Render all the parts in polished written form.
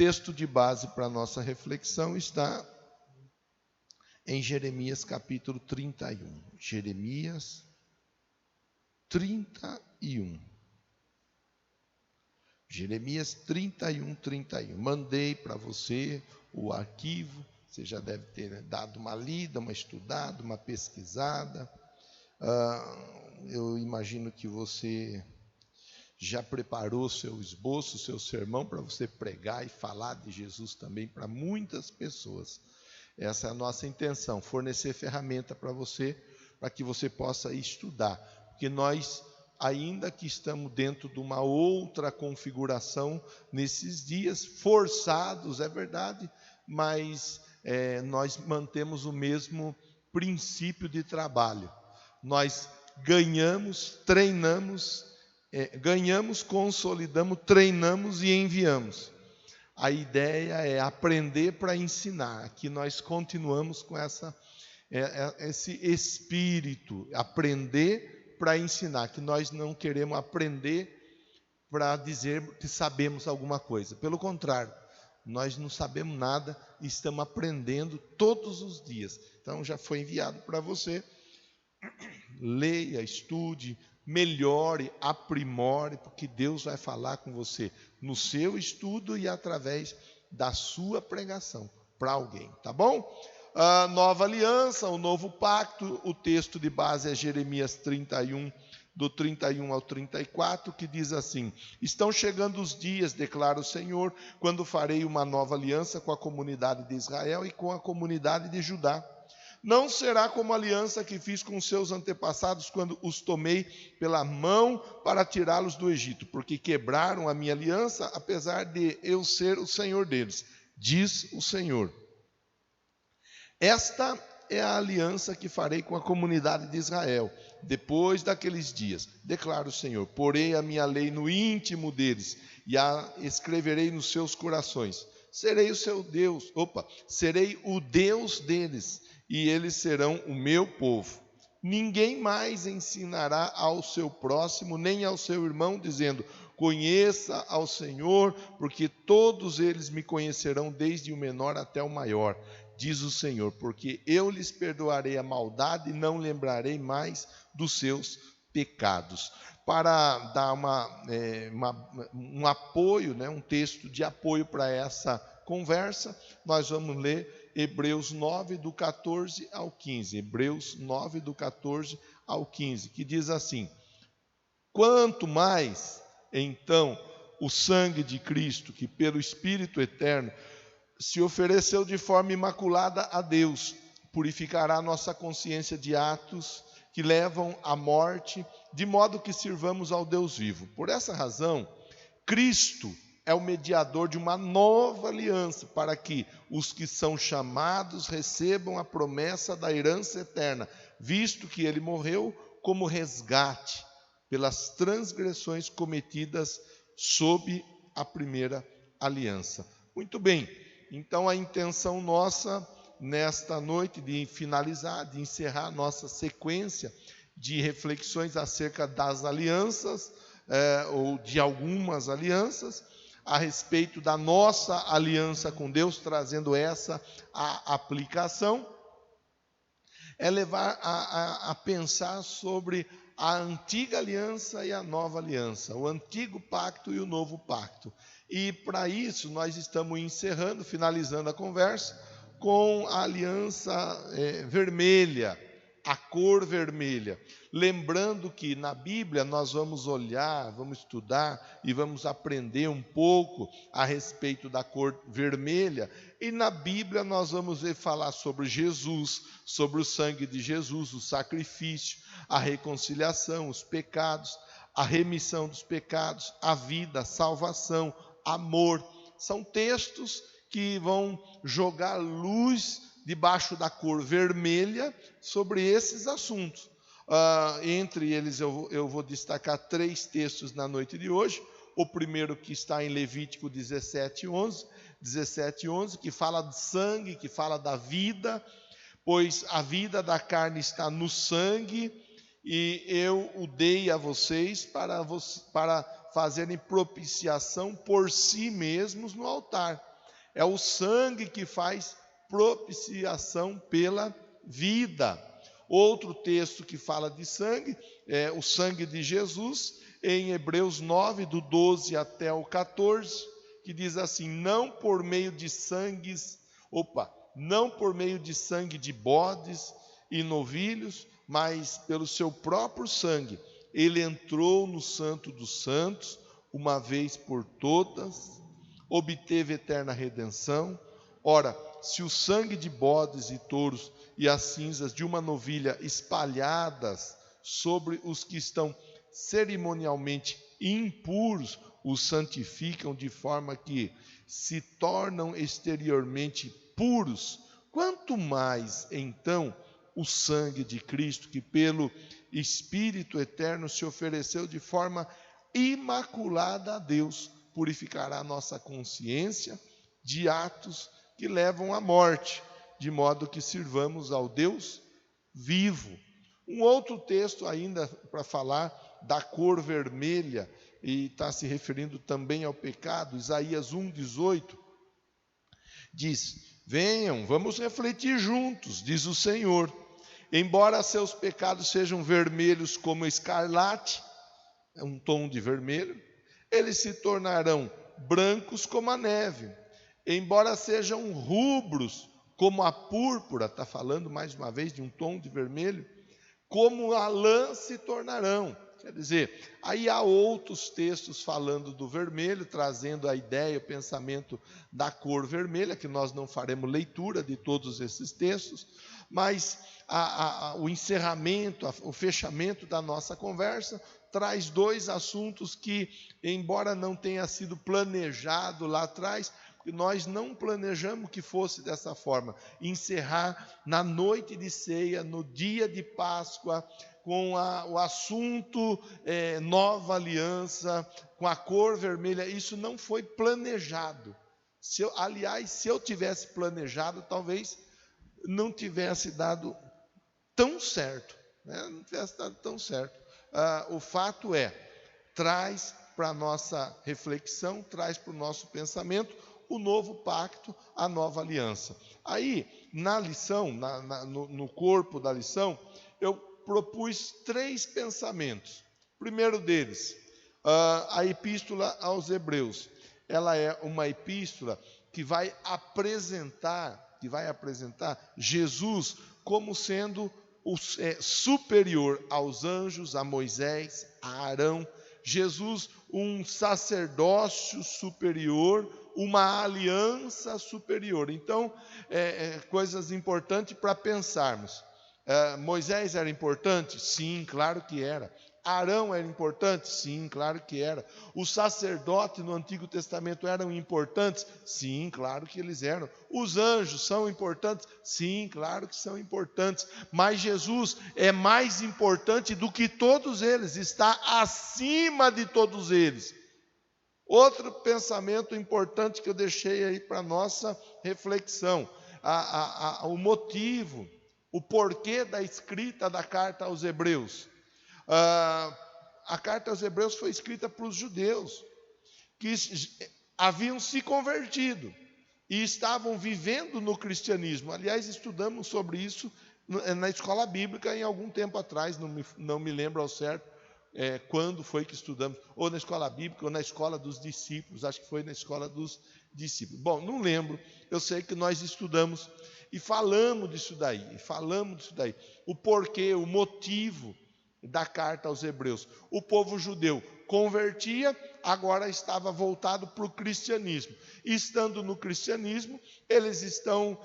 texto de base para a nossa reflexão está em Jeremias capítulo 31. Jeremias 31. Jeremias 31, 31. Mandei para você o arquivo, você já deve ter dado uma lida, uma estudada, uma pesquisada. Eu imagino que você já preparou seu esboço, seu sermão para você pregar e falar de Jesus também para muitas pessoas. Essa é a nossa intenção, fornecer ferramenta para você, para que você possa estudar. Porque nós, ainda que estamos dentro de uma outra configuração nesses dias, forçados, é verdade, mas nós mantemos o mesmo princípio de trabalho. Nós ganhamos, treinamos, consolidamos, treinamos e enviamos. A ideia é aprender para ensinar. Aqui nós continuamos com esse espírito, aprender para ensinar, que nós não queremos aprender para dizer que sabemos alguma coisa. Pelo contrário, nós não sabemos nada e estamos aprendendo todos os dias. Então já foi enviado para você. Leia, estude, melhore, aprimore, porque Deus vai falar com você no seu estudo e através da sua pregação para alguém, tá bom? A nova aliança, o novo pacto, o texto de base é Jeremias 31, do 31 ao 34, que diz assim: estão chegando os dias, declara o Senhor, quando farei uma nova aliança com a comunidade de Israel e com a comunidade de Judá. Não será como a aliança que fiz com seus antepassados quando os tomei pela mão para tirá-los do Egito, porque quebraram a minha aliança, apesar de eu ser o Senhor deles, diz o Senhor. Esta é a aliança que farei com a comunidade de Israel, depois daqueles dias, declara o Senhor. Porei a minha lei no íntimo deles e a escreverei nos seus corações. Serei o seu Deus, serei o Deus deles, e eles serão o meu povo. Ninguém mais ensinará ao seu próximo, nem ao seu irmão, dizendo: conheça ao Senhor, porque todos eles me conhecerão, desde o menor até o maior, diz o Senhor, porque eu lhes perdoarei a maldade e não lembrarei mais dos seus pecados. Para dar um apoio, um texto de apoio para essa conversa, nós vamos ler Hebreus 9, do 14 ao 15. Hebreus 9, do 14 ao 15, que diz assim: quanto mais, então, o sangue de Cristo, que pelo Espírito eterno se ofereceu de forma imaculada a Deus, purificará nossa consciência de atos que levam à morte, de modo que sirvamos ao Deus vivo. Por essa razão, Cristo é o mediador de uma nova aliança, para que os que são chamados recebam a promessa da herança eterna, visto que ele morreu como resgate pelas transgressões cometidas sob a primeira aliança. Muito bem, então a intenção nossa nesta noite de finalizar, de encerrar nossa sequência de reflexões acerca das alianças, ou de algumas alianças, a respeito da nossa aliança com Deus, trazendo essa a aplicação, é levar a pensar sobre a antiga aliança e a nova aliança, o antigo pacto e o novo pacto. E para isso nós estamos encerrando, finalizando a conversa, com a aliança vermelha, a cor vermelha. Lembrando que na Bíblia nós vamos olhar, vamos estudar e vamos aprender um pouco a respeito da cor vermelha. E na Bíblia nós vamos falar sobre Jesus, sobre o sangue de Jesus, o sacrifício, a reconciliação, os pecados, a remissão dos pecados, a vida, a salvação, amor. São textos que vão jogar luz debaixo da cor vermelha sobre esses assuntos. Entre eles eu vou destacar 3 textos na noite de hoje. O primeiro, que está em Levítico 17:11, que fala de sangue, que fala da vida, pois a vida da carne está no sangue, e eu o dei a vocês para fazerem propiciação por si mesmos no altar. É o sangue que faz propiciação pela vida. Outro texto que fala de sangue é o sangue de Jesus, em Hebreus 9, do 12 até o 14, que diz assim: não por meio de sangue de bodes e novilhos, mas pelo seu próprio sangue, ele entrou no Santo dos Santos, uma vez por todas, obteve eterna redenção. Ora, se o sangue de bodes e touros e as cinzas de uma novilha espalhadas sobre os que estão cerimonialmente impuros os santificam de forma que se tornam exteriormente puros, quanto mais então o sangue de Cristo, que pelo Espírito eterno se ofereceu de forma imaculada a Deus, purificará a nossa consciência de atos que levam à morte, de modo que sirvamos ao Deus vivo. Um outro texto ainda para falar da cor vermelha, e está se referindo também ao pecado, Isaías 1,18, diz: venham, vamos refletir juntos, diz o Senhor, embora seus pecados sejam vermelhos como escarlate, é um tom de vermelho, eles se tornarão brancos como a neve, embora sejam rubros como a púrpura, está falando mais uma vez de um tom de vermelho, como a lã se tornarão. Quer dizer, aí há outros textos falando do vermelho, trazendo a ideia, o pensamento da cor vermelha, que nós não faremos leitura de todos esses textos, mas o encerramento, o fechamento da nossa conversa traz dois assuntos que, embora não tenha sido planejado lá atrás, nós não planejamos que fosse dessa forma, encerrar na noite de ceia, no dia de Páscoa, com o assunto nova aliança, com a cor vermelha. Isso não foi planejado. Se eu tivesse planejado, talvez não tivesse dado tão certo, né? Não tivesse dado tão certo. O fato é, traz para a nossa reflexão, traz para o nosso pensamento o novo pacto, a nova aliança. Aí, na lição, no corpo da lição, eu propus 3 pensamentos. O primeiro deles, a epístola aos Hebreus. Ela é uma epístola que vai apresentar Jesus como sendo superior aos anjos, a Moisés, a Arão. Jesus, um sacerdócio superior, uma aliança superior. Então, coisas importantes para pensarmos. Moisés era importante? Sim, claro que era. Arão era importante? Sim, claro que era. Os sacerdotes no Antigo Testamento eram importantes? Sim, claro que eles eram. Os anjos são importantes? Sim, claro que são importantes. Mas Jesus é mais importante do que todos eles, está acima de todos eles. Outro pensamento importante que eu deixei aí para nossa reflexão, o motivo, o porquê da escrita da carta aos Hebreus. A carta aos Hebreus foi escrita para os judeus que haviam se convertido e estavam vivendo no cristianismo. Aliás, estudamos sobre isso na escola bíblica em algum tempo atrás, não me lembro ao certo quando foi que estudamos, ou na escola bíblica ou na escola dos discípulos, acho que foi na escola dos discípulos. Bom, não lembro, eu sei que nós estudamos e falamos disso daí, o porquê, o motivo da carta aos Hebreus. O povo judeu convertia, agora estava voltado para o cristianismo. E estando no cristianismo, eles estão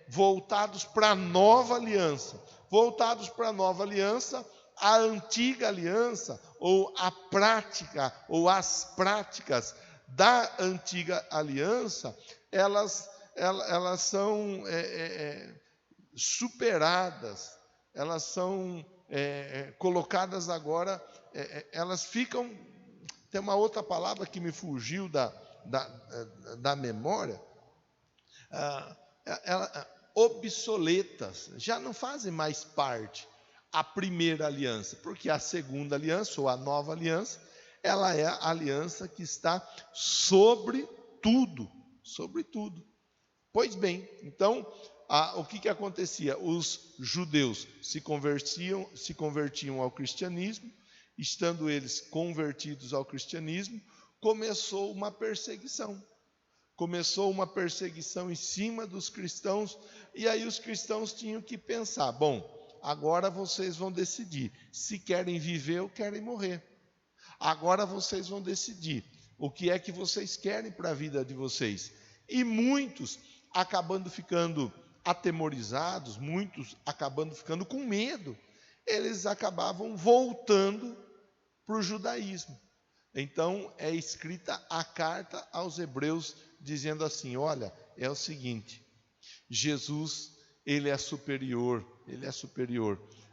voltados para a nova aliança. Voltados para a nova aliança, a antiga aliança, ou a prática, ou as práticas da antiga aliança, elas são superadas, elas são colocadas agora, elas ficam, tem uma outra palavra que me fugiu da memória, obsoletas, já não fazem mais parte a primeira aliança, porque a segunda aliança, ou a nova aliança, ela é a aliança que está sobre tudo, sobre tudo. Pois bem, então, o que acontecia? Os judeus se convertiam ao cristianismo. Estando eles convertidos ao cristianismo, começou uma perseguição. Começou uma perseguição em cima dos cristãos, e aí os cristãos tinham que pensar: bom, agora vocês vão decidir se querem viver ou querem morrer. Agora vocês vão decidir o que é que vocês querem para a vida de vocês. E muitos acabando ficando atemorizados, muitos acabando ficando com medo, eles acabavam voltando para o judaísmo. Então é escrita a carta aos Hebreus dizendo assim: olha, é o seguinte, Jesus, ele é superior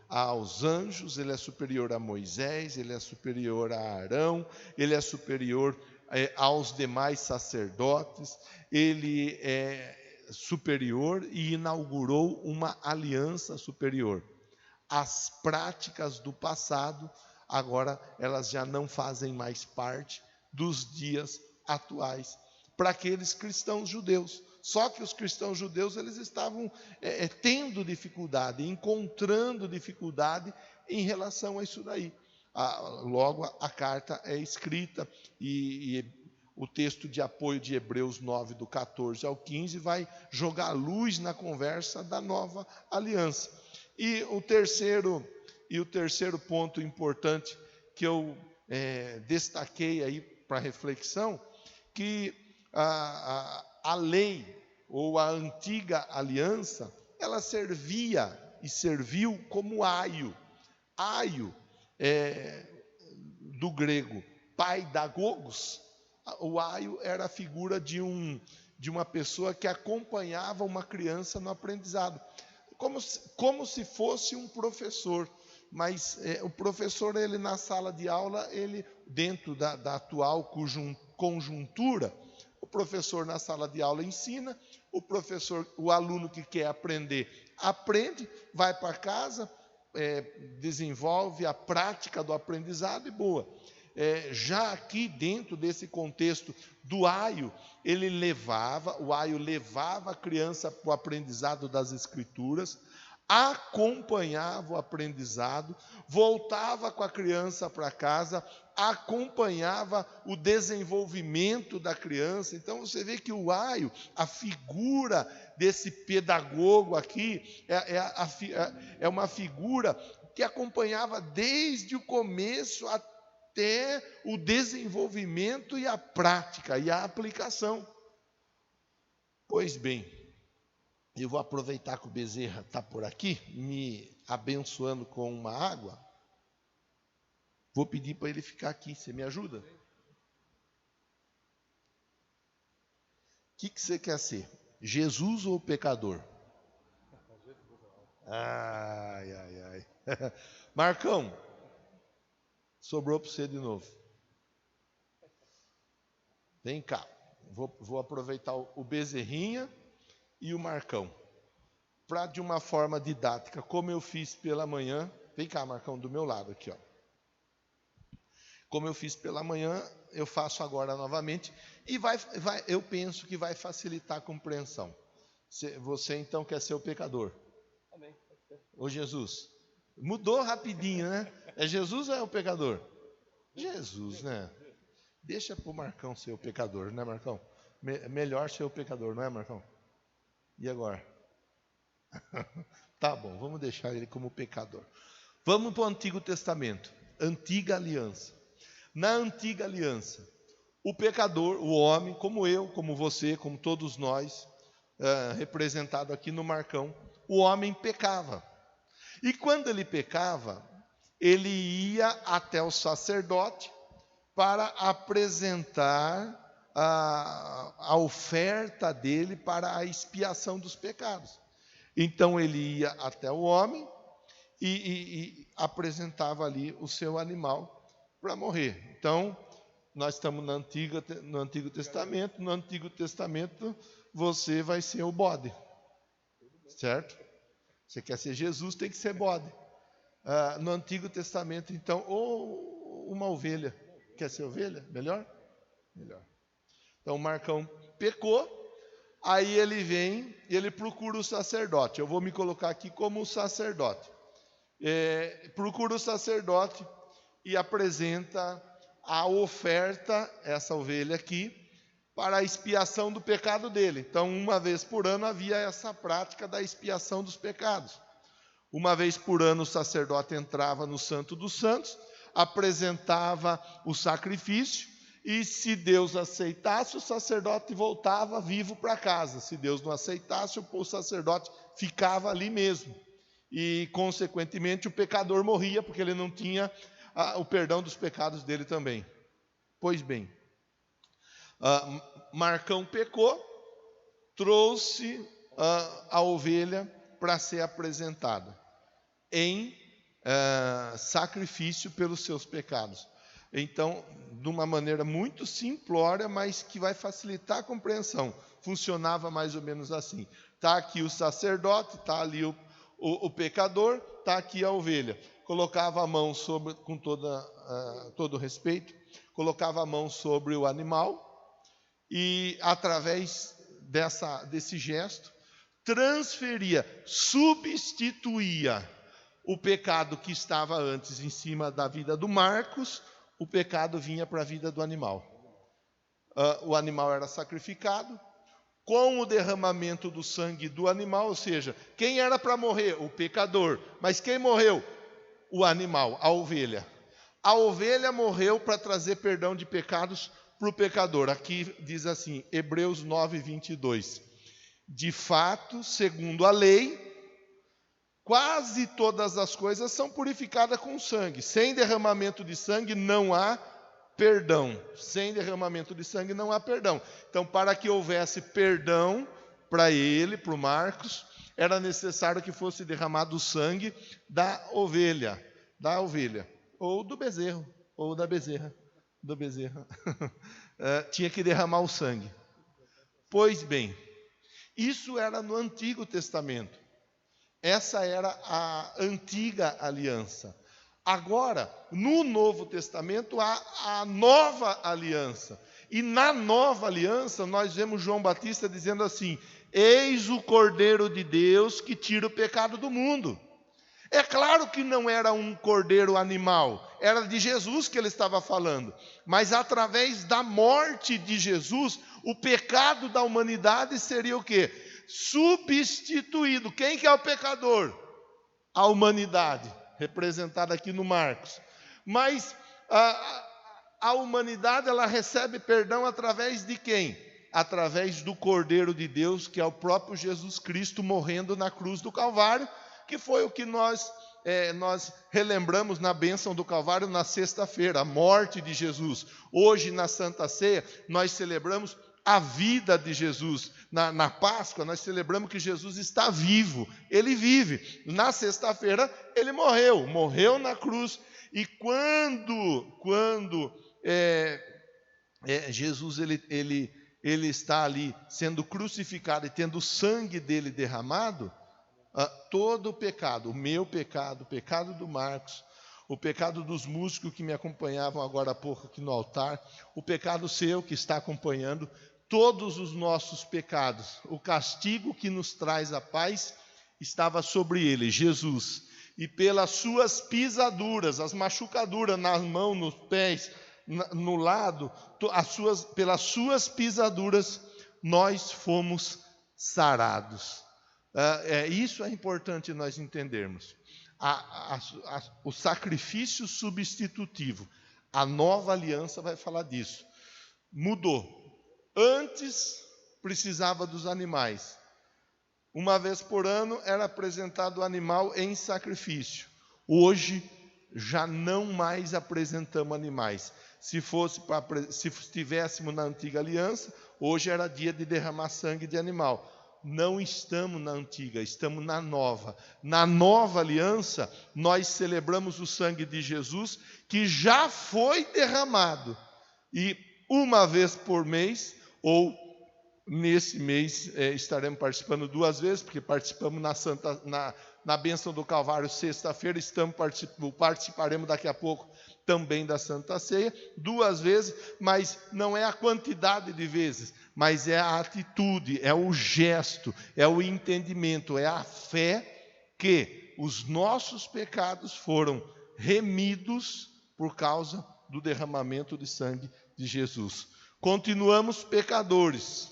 aos anjos, ele é superior a Moisés, ele é superior a Arão, ele é superior aos demais sacerdotes, ele é superior e inaugurou uma aliança superior. As práticas do passado, agora elas já não fazem mais parte dos dias atuais para aqueles cristãos judeus. Só que os cristãos judeus, eles estavam tendo dificuldade, encontrando dificuldade em relação a isso daí. Logo a carta é escrita e o texto de apoio de Hebreus 9, do 14 ao 15, vai jogar luz na conversa da nova aliança. E o terceiro ponto importante que eu destaquei aí para reflexão, que a lei ou a antiga aliança, ela servia e serviu como aio. Aio do grego paidagogos. O aio era a figura de uma pessoa que acompanhava uma criança no aprendizado, como se fosse um professor. Mas o professor, ele na sala de aula, ele dentro da atual conjuntura, o professor na sala de aula ensina, o aluno que quer aprender, aprende, vai para casa, desenvolve a prática do aprendizado e boa. Já aqui dentro desse contexto do aio, o aio levava a criança para o aprendizado das escrituras, acompanhava o aprendizado, voltava com a criança para casa, acompanhava o desenvolvimento da criança. Então você vê que o aio, a figura desse pedagogo aqui, é uma figura que acompanhava desde o começo até o desenvolvimento e a prática e a aplicação. Pois bem, eu vou aproveitar que o Bezerra está por aqui, me abençoando com uma água. Vou pedir para ele ficar aqui, você me ajuda? O que você quer ser? Jesus ou pecador? Ai. Marcão, sobrou para você de novo. Vem cá, vou aproveitar o Bezerrinha e o Marcão, para de uma forma didática, como eu fiz pela manhã. Vem cá, Marcão, do meu lado aqui, ó. Como eu fiz pela manhã, eu faço agora novamente, e eu penso que vai facilitar a compreensão. Você então quer ser o pecador? Amém. Ô Jesus, mudou rapidinho, né? É Jesus ou é o pecador? Jesus, né? Deixa pro Marcão ser o pecador, né, Marcão? Melhor ser o pecador, não é, Marcão? E agora? Tá bom, vamos deixar ele como pecador. Vamos para o Antigo Testamento, Antiga Aliança. Na Antiga Aliança, o pecador, o homem, como eu, como você, como todos nós, representado aqui no Marcão, o homem pecava. E quando ele pecava, ele ia até o sacerdote para apresentar a oferta dele para a expiação dos pecados. Então ele ia até o homem e apresentava ali o seu animal para morrer. Então, nós estamos no Antigo Testamento. No Antigo Testamento, você vai ser o bode, certo? Você quer ser Jesus, tem que ser bode. No Antigo Testamento, então, ou uma ovelha. quer ser ovelha? Melhor? Melhor. Então, Marcão pecou, aí ele vem e ele procura o sacerdote. Eu vou me colocar aqui como o sacerdote. Procura o sacerdote e apresenta a oferta, essa ovelha aqui, para a expiação do pecado dele. Então, uma vez por ano havia essa prática da expiação dos pecados. Uma vez por ano o sacerdote entrava no Santo dos Santos, apresentava o sacrifício, e se Deus aceitasse, o sacerdote voltava vivo para casa. Se Deus não aceitasse, o sacerdote ficava ali mesmo. E, consequentemente, o pecador morria, porque ele não tinha o perdão dos pecados dele também. Pois bem, Marcão pecou, trouxe a ovelha para ser apresentada em sacrifício pelos seus pecados. Então, de uma maneira muito simplória, mas que vai facilitar a compreensão. Funcionava mais ou menos assim. Está aqui o sacerdote, está ali o pecador, está aqui a ovelha. Colocava a mão sobre, com todo respeito, colocava a mão sobre o animal e, através desse gesto, transferia, substituía o pecado que estava antes em cima da vida do Marcos, o pecado vinha para a vida do animal. O animal era sacrificado, com o derramamento do sangue do animal, ou seja, quem era para morrer? O pecador. Mas quem morreu? O animal, a ovelha. A ovelha morreu para trazer perdão de pecados para o pecador. Aqui diz assim, Hebreus 9, 22. De fato, segundo a lei, quase todas as coisas são purificadas com sangue. Sem derramamento de sangue não há perdão. Sem derramamento de sangue não há perdão. Então, para que houvesse perdão para ele, para o Marcos, era necessário que fosse derramado o sangue da ovelha, ou do bezerro, ou da bezerra, tinha que derramar o sangue. Pois bem, isso era no Antigo Testamento. Essa era a antiga aliança. Agora, no Novo Testamento, há a nova aliança. E na nova aliança, nós vemos João Batista dizendo assim: eis o Cordeiro de Deus que tira o pecado do mundo. É claro que não era um cordeiro animal, era de Jesus que ele estava falando. Mas através da morte de Jesus, o pecado da humanidade seria o quê? Substituído. Quem que é o pecador? A humanidade, representada aqui no Marcos. Mas a humanidade, ela recebe perdão através de quem? Através do Cordeiro de Deus, que é o próprio Jesus Cristo morrendo na cruz do Calvário, que foi o que nós relembramos na bênção do Calvário na sexta-feira, a morte de Jesus. Hoje, na Santa Ceia, nós celebramos a vida de Jesus. Na Páscoa, nós celebramos que Jesus está vivo, ele vive. Na sexta-feira, ele morreu na cruz. E quando Jesus ele está ali sendo crucificado e tendo o sangue dele derramado, todo o pecado, o meu pecado, o pecado do Marcos, o pecado dos músicos que me acompanhavam agora há pouco aqui no altar, o pecado seu que está acompanhando, todos os nossos pecados, o castigo que nos traz a paz estava sobre ele, Jesus. E pelas suas pisaduras, as machucaduras nas mãos, nos pés, no lado, pelas suas pisaduras, nós fomos sarados. Isso é importante nós entendermos. O sacrifício substitutivo, a nova aliança vai falar disso. Mudou. Antes precisava dos animais. Uma vez por ano era apresentado o animal em sacrifício. Hoje já não mais apresentamos animais. Se estivéssemos na antiga aliança, hoje era dia de derramar sangue de animal. Não estamos na antiga, estamos na nova. Na nova aliança, nós celebramos o sangue de Jesus, que já foi derramado. E uma vez por mês, ou nesse mês estaremos participando 2 vezes, porque participamos na bênção do Calvário sexta-feira, participaremos daqui a pouco também da Santa Ceia, 2 vezes, mas não é a quantidade de vezes, mas é a atitude, é o gesto, é o entendimento, é a fé que os nossos pecados foram remidos por causa do derramamento de sangue de Jesus. Continuamos pecadores,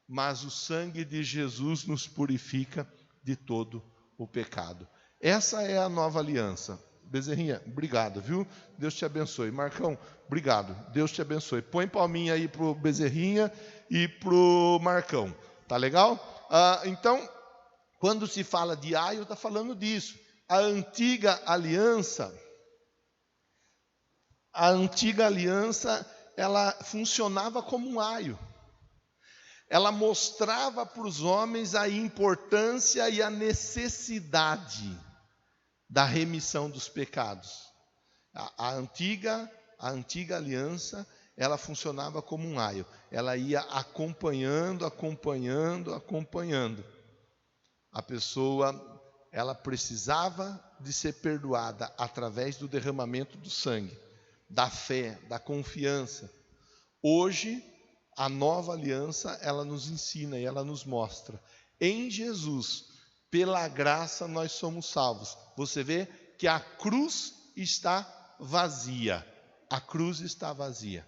mas o sangue de Jesus nos purifica de todo o pecado. Essa é a nova aliança. Bezerrinha, obrigado, viu? Deus te abençoe. Marcão, obrigado. Deus te abençoe. Põe palminha aí pro Bezerrinha e pro Marcão. Tá legal? Então, quando se fala de aio, está falando disso. A antiga aliança, ela funcionava como um aio. Ela mostrava para os homens a importância e a necessidade da remissão dos pecados. A antiga aliança, ela funcionava como um aio. Ela ia acompanhando. A pessoa, ela precisava de ser perdoada através do derramamento do sangue, da fé, da confiança. Hoje, a nova aliança, ela nos ensina e ela nos mostra. Em Jesus, pela graça, nós somos salvos. Você vê que a cruz está vazia. A cruz está vazia.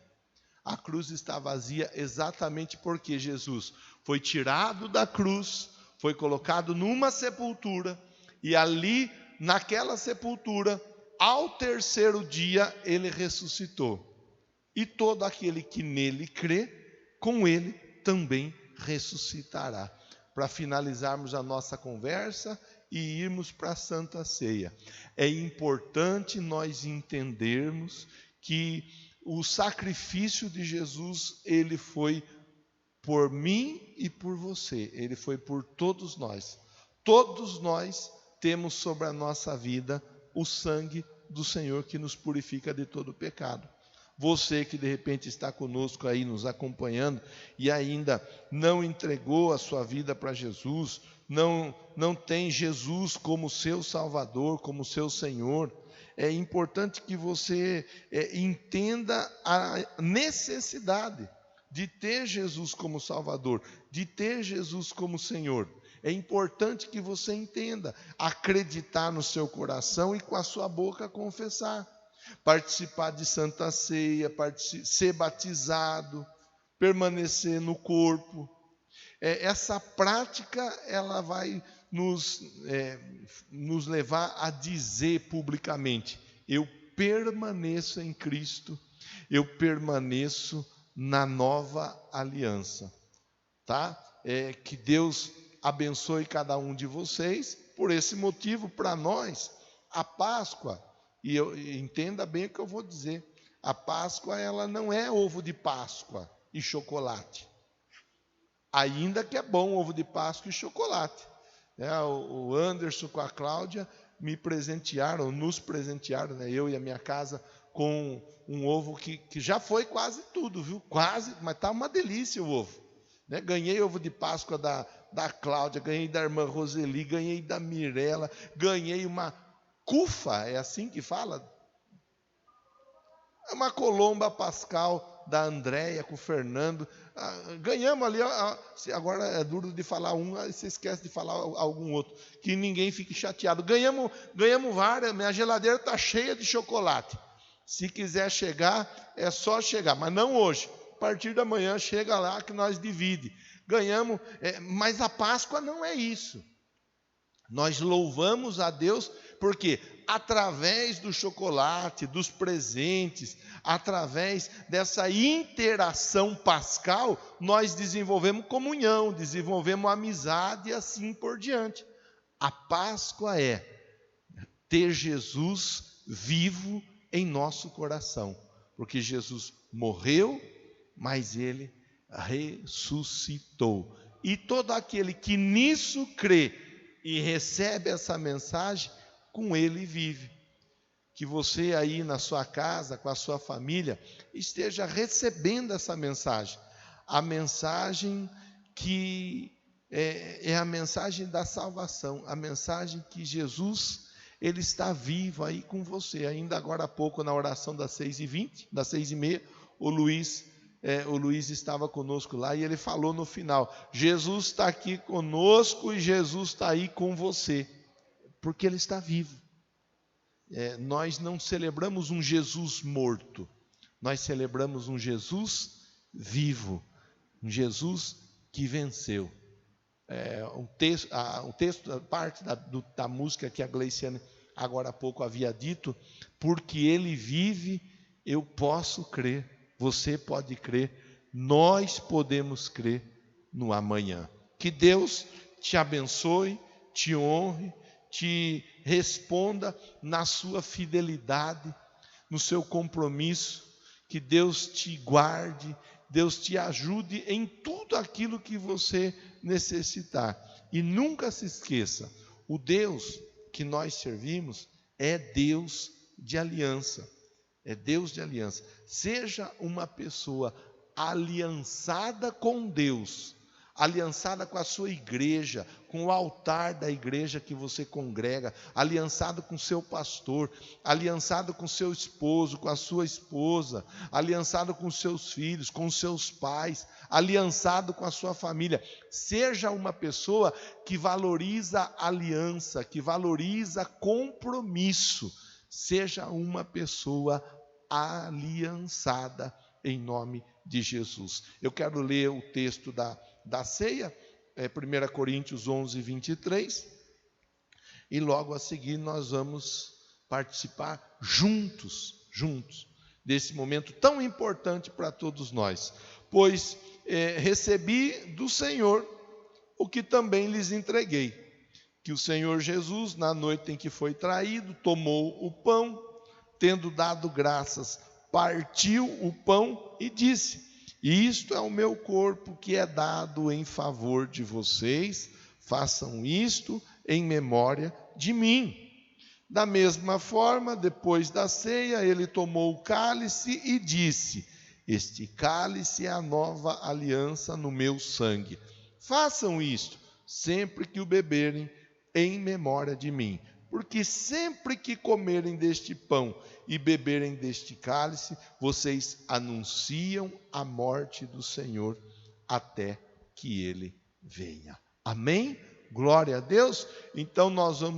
A cruz está vazia exatamente porque Jesus foi tirado da cruz, foi colocado numa sepultura, e ali, naquela sepultura, ao 3º dia, ele ressuscitou. E todo aquele que nele crê, com ele também ressuscitará. Para finalizarmos a nossa conversa e irmos para a Santa Ceia, é importante nós entendermos que o sacrifício de Jesus, ele foi por mim e por você, ele foi por todos nós. Todos nós temos sobre a nossa vida o sangue do Senhor que nos purifica de todo pecado. Você que de repente está conosco aí nos acompanhando e ainda não entregou a sua vida para Jesus, não tem Jesus como seu Salvador, como seu Senhor, é importante que você entenda a necessidade de ter Jesus como Salvador, de ter Jesus como Senhor. É importante que você entenda, acreditar no seu coração e com a sua boca confessar. Participar de Santa Ceia, ser batizado, permanecer no corpo. Essa prática, ela vai nos levar a dizer publicamente: eu permaneço em Cristo, eu permaneço na nova aliança. Tá? Que Deus abençoe cada um de vocês. Por esse motivo, para nós, a Páscoa, e entenda bem o que eu vou dizer, a Páscoa, ela não é ovo de Páscoa e chocolate, ainda que é bom ovo de Páscoa e chocolate. O Anderson com a Cláudia nos presentearam, né, eu e a minha casa, com um ovo que já foi quase tudo, viu? Quase, mas está uma delícia o ovo. Né? Ganhei ovo de Páscoa da Cláudia, ganhei da irmã Roseli, ganhei da Mirella, ganhei uma cufa, é assim que fala? É uma colomba pascal da Andréia com o Fernando. Ganhamos ali, agora é duro de falar um, você esquece de falar algum outro, que ninguém fique chateado. Ganhamos várias, minha geladeira está cheia de chocolate. Se quiser chegar, é só chegar, mas não hoje. A partir da manhã chega lá que nós dividimos. Ganhamos, mas a Páscoa não é isso. Nós louvamos a Deus porque através do chocolate, dos presentes, através dessa interação pascal, nós desenvolvemos comunhão, desenvolvemos amizade e assim por diante. A Páscoa é ter Jesus vivo em nosso coração, porque Jesus morreu, mas ele ressuscitou. E todo aquele que nisso crê e recebe essa mensagem, com ele vive. Que você aí na sua casa, com a sua família, esteja recebendo essa mensagem. A mensagem que é a mensagem da salvação, a mensagem que Jesus, Ele está vivo aí com você. Ainda agora há pouco, na oração das 6h20, das 6h30, o Luiz estava conosco lá e ele falou no final: Jesus está aqui conosco e Jesus está aí com você, porque Ele está vivo. Nós não celebramos um Jesus morto, nós celebramos um Jesus vivo, um Jesus que venceu. O texto, a parte da música que a Gleiciane agora há pouco havia dito: porque Ele vive, eu posso crer, você pode crer, nós podemos crer no amanhã. Que Deus te abençoe, te honre, te responda na sua fidelidade, no seu compromisso. Que Deus te guarde, Deus te ajude em tudo aquilo que você necessitar. E nunca se esqueça, o Deus que nós servimos é Deus de aliança. É Deus de aliança. Seja uma pessoa aliançada com Deus, aliançada com a sua igreja, com o altar da igreja que você congrega, aliançado com seu pastor, aliançado com seu esposo, com a sua esposa, aliançado com seus filhos, com seus pais, aliançado com a sua família. Seja uma pessoa que valoriza aliança, que valoriza compromisso. Seja uma pessoa aliançada em nome de Jesus. Eu quero ler o texto da ceia, 1 Coríntios 11:23, e logo a seguir nós vamos participar juntos desse momento tão importante para todos nós. Pois recebi do Senhor o que também lhes entreguei, que o Senhor Jesus, na noite em que foi traído, tomou o pão, tendo dado graças, partiu o pão e disse: isto é o meu corpo que é dado em favor de vocês, façam isto em memória de mim. Da mesma forma, depois da ceia, ele tomou o cálice e disse: este cálice é a nova aliança no meu sangue. Façam isto sempre que o beberem, em memória de mim. Porque sempre que comerem deste pão e beberem deste cálice, vocês anunciam a morte do Senhor até que Ele venha. Amém? Glória a Deus. Então nós vamos